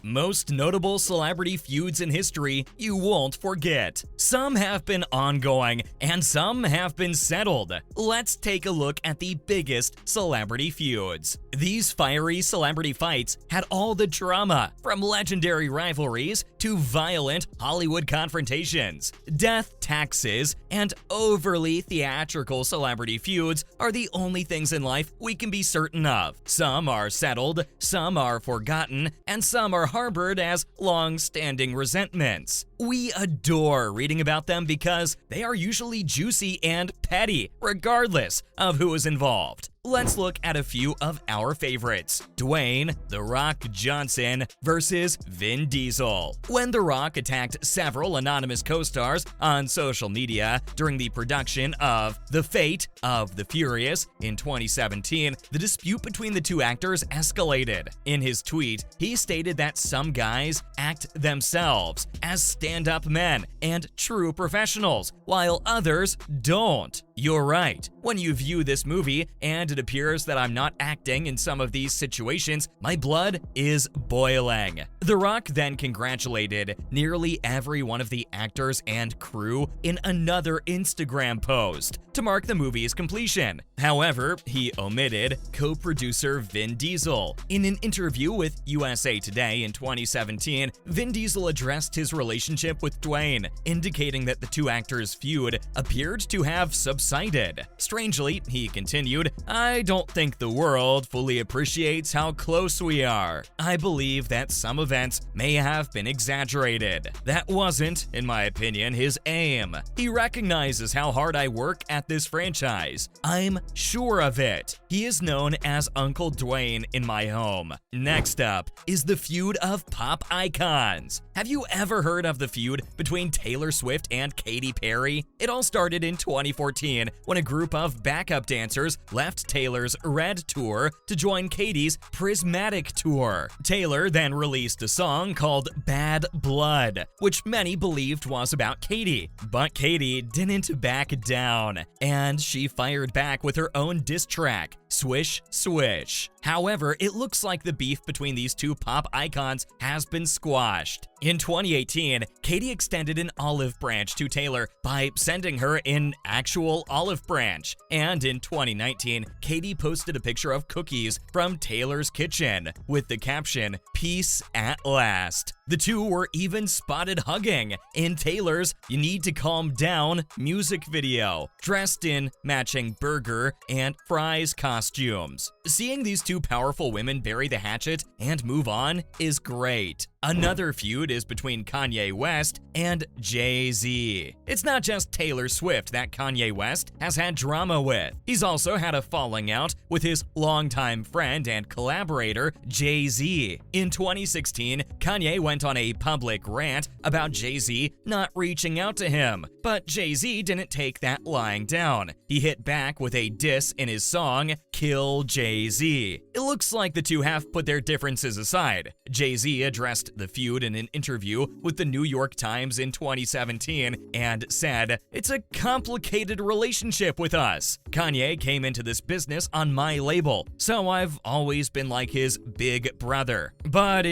most notable celebrity feuds in history you won't forget. Some have been ongoing, and some have been settled. Let's take a look at the biggest celebrity feuds. These fiery celebrity fights had all the drama, from legendary rivalries to violent Hollywood confrontations. Death, taxes, and overly theatrical celebrity feuds are the only things in life we can be certain of. Some are settled, some are forgotten, and some are harbored as long-standing resentments. We adore reading about them because they are usually juicy and petty, regardless of who is involved. Let's look at a few of our favorites. Dwayne "The Rock" Johnson versus Vin Diesel. When The Rock attacked several anonymous co-stars on social media during the production of The Fate of the Furious in 2017, the dispute between the two actors escalated. In his tweet, he stated that some guys act themselves as stand-up men and true professionals, while others don't. You're right. When you view this movie and it appears that I'm not acting in some of these situations, my blood is boiling. The Rock then congratulated nearly every one of the actors and crew in another Instagram post to mark the movie's completion. However, he omitted co-producer Vin Diesel. In an interview with USA Today in 2017, Vin Diesel addressed his relationship with Dwayne, indicating that the two actors' feud appeared to have subsided. Strangely, he continued, "I don't think the world fully appreciates how close we are. I believe that some events may have been exaggerated. That wasn't, in my opinion, his aim. He recognizes how hard I work at this franchise. I'm sure of it. He is known as Uncle Dwayne in my home." Next up is the feud of pop icons. Have you ever heard of the feud between Taylor Swift and Katy Perry? It all started in 2014 when a group of backup dancers left Taylor's Red Tour to join Katy's Prismatic Tour. Taylor then released a song called Bad Blood, which many believed was about Katy. But Katy didn't back down, and she fired back with her own diss track, Swish Swish. However, it looks like the beef between these two pop icons has been squashed. In 2018, Katy extended an olive branch to Taylor by sending her an actual olive branch. And in 2019, Katy posted a picture of cookies from Taylor's kitchen with the caption, "Peace at last." The two were even spotted hugging in Taylor's "You Need to Calm Down" music video, dressed in matching burger and fries costumes. Seeing these two powerful women bury the hatchet and move on is great. Another feud is between Kanye West and Jay-Z. It's not just Taylor Swift that Kanye West has had drama with. He's also had a falling out with his longtime friend and collaborator, Jay-Z. In 2016, Kanye went on a public rant about Jay-Z not reaching out to him, but Jay-Z didn't take that lying down. He hit back with a diss in his song, Kill Jay-Z. It looks like the two have put their differences aside. Jay-Z addressed the feud in an interview with the New York Times in 2017 and said, "It's a complicated relationship with us. Kanye came into this business on my label, so I've always been like his big brother. But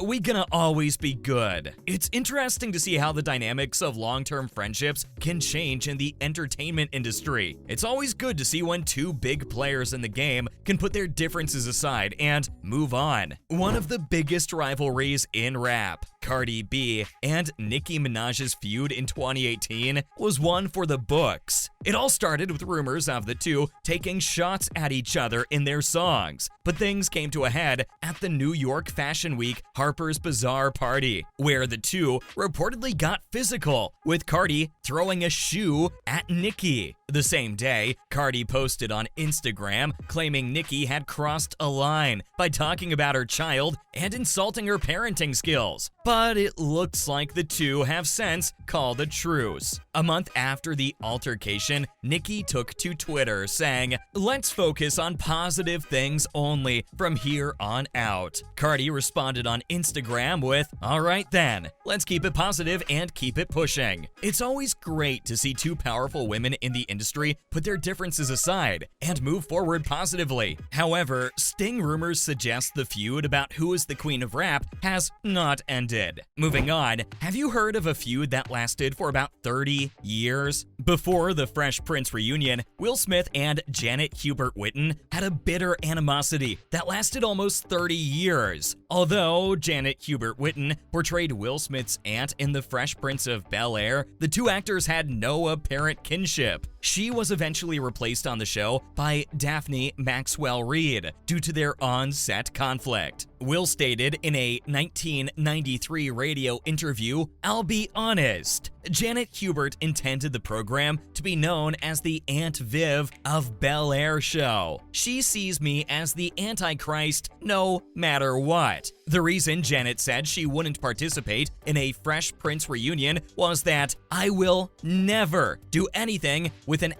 we gonna always be good." It's interesting to see how the dynamics of long-term friendships can change in the entertainment industry. It's always good to see when two big players in the game can put their differences aside and move on. One of the biggest rivalries in rap, Cardi B and Nicki Minaj's feud in 2018, was one for the books. It all started with rumors of the two taking shots at each other in their songs, but things came to a head at the New York Fashion Week Harper's Bazaar party, where the two reportedly got physical, with Cardi throwing a shoe at Nicki. The same day, Cardi posted on Instagram claiming Nicki had crossed a line by talking about her child and insulting her parenting skills. But but it looks like the two have since called a truce. A month after the altercation, Nicki took to Twitter saying, "Let's focus on positive things only from here on out." Cardi responded on Instagram with, "All right then, let's keep it positive and keep it pushing." It's always great to see two powerful women in the industry put their differences aside and move forward positively. However, sting rumors suggest the feud about who is the queen of rap has not ended. Moving on, have you heard of a feud that lasted for about 30 years? Before the Fresh Prince reunion, Will Smith and Janet Hubert Whitten had a bitter animosity that lasted almost 30 years. Although Janet Hubert Whitten portrayed Will Smith's aunt in The Fresh Prince of Bel-Air, the two actors had no apparent kinship. She was eventually replaced on the show by Daphne Maxwell Reid due to their on-set conflict. Will stated in a 1993 radio interview, "I'll be honest, Janet Hubert intended the program to be known as the Aunt Viv of Bel-Air show. She sees me as the Antichrist no matter what." The reason Janet said she wouldn't participate in a Fresh Prince reunion was that "I will never do anything with an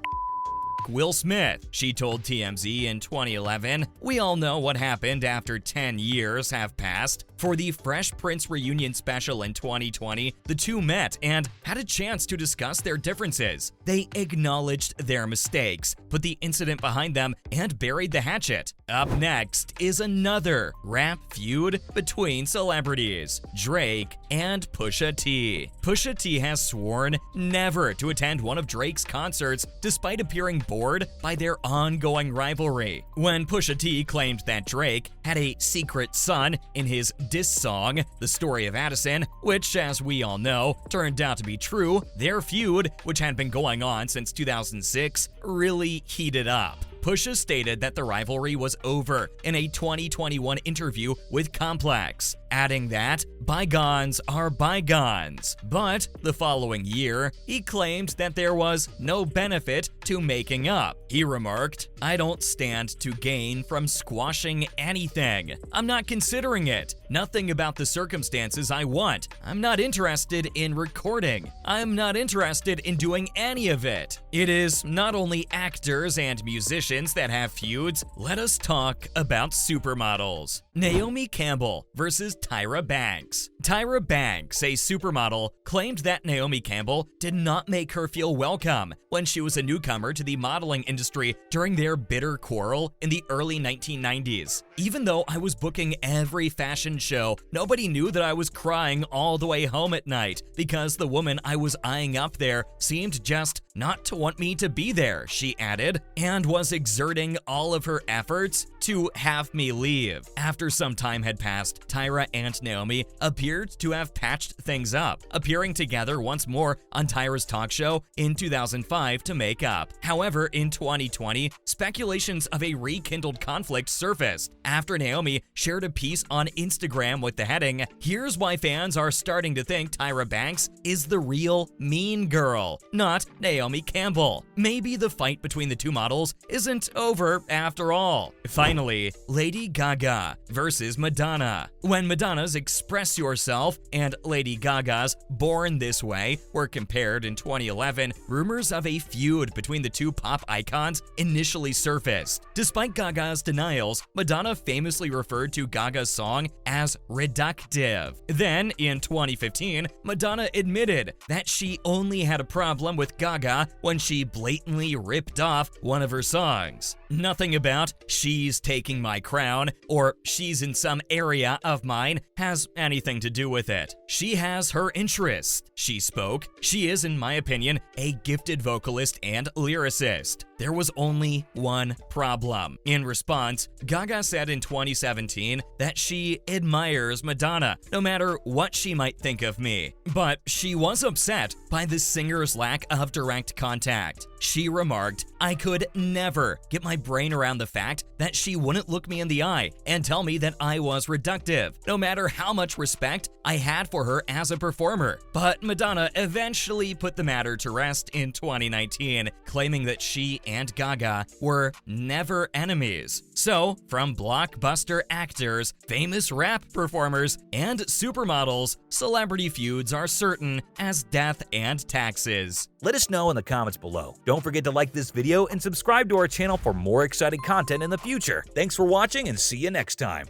Will Smith," she told TMZ in 2011. We all know what happened after 10 years have passed. For the Fresh Prince reunion special in 2020, the two met and had a chance to discuss their differences. They acknowledged their mistakes, put the incident behind them, and buried the hatchet. Up next is another rap feud between celebrities, Drake and Pusha T. Pusha T has sworn never to attend one of Drake's concerts despite appearing bored by their ongoing rivalry. When Pusha T claimed that Drake had a secret son in his diss song, The Story of Addison, which, as we all know, turned out to be true, their feud, which had been going on since 2006, really heated up. Pusha stated that the rivalry was over in a 2021 interview with Complex, adding that bygones are bygones. But the following year, he claimed that there was no benefit to making up. He remarked, "I don't stand to gain from squashing anything. I'm not considering it. Nothing about the circumstances I want. I'm not interested in recording. I'm not interested in doing any of it." It is not only actors and musicians that have feuds. Let us talk about supermodels. Naomi Campbell versus Tyra Banks. Tyra Banks, a supermodel, claimed that Naomi Campbell did not make her feel welcome when she was a newcomer to the modeling industry during their bitter quarrel in the early 1990s. "Even though I was booking every fashion show, nobody knew that I was crying all the way home at night because the woman I was eyeing up there seemed just not to want me to be there," she added, and was exerting all of her efforts to have me leave. After some time had passed, Tyra and Naomi appeared to have patched things up, appearing together once more on Tyra's talk show in 2005 to make up. However, in 2020, speculations of a rekindled conflict surfaced after Naomi shared a piece on Instagram with the heading, "Here's why fans are starting to think Tyra Banks is the real mean girl, not Naomi Campbell. Maybe the fight between the two models isn't over after all." Finally, Lady Gaga versus Madonna. When Madonna's Express Yourself and Lady Gaga's Born This Way were compared in 2011, rumors of a feud between the two pop icons initially surfaced. Despite Gaga's denials, Madonna famously referred to Gaga's song as reductive. Then, in 2015, Madonna admitted that she only had a problem with Gaga when she blatantly ripped off one of her songs. Nothing about "she's taking my crown" or "she's in some area of mine" has anything to do with it. She has her interest, she spoke. She is, in my opinion, a gifted vocalist and lyricist. There was only one problem. In response, Gaga said in 2017 that she admires Madonna, no matter what she might think of me. But she was upset by the singer's lack of direct contact. She remarked, "I could never get my brain around the fact that she wouldn't look me in the eye and tell me that I was reductive, no matter how much respect I had for her as a performer. But Madonna eventually put the matter to rest in 2019, claiming that she and Gaga were never enemies. So, from blockbuster actors, famous rap performers, and supermodels, celebrity feuds are certain as death and taxes. Let us know in the comments below. Don't forget to like this video and subscribe to our channel for more exciting content in the future. Thanks for watching and see you next time.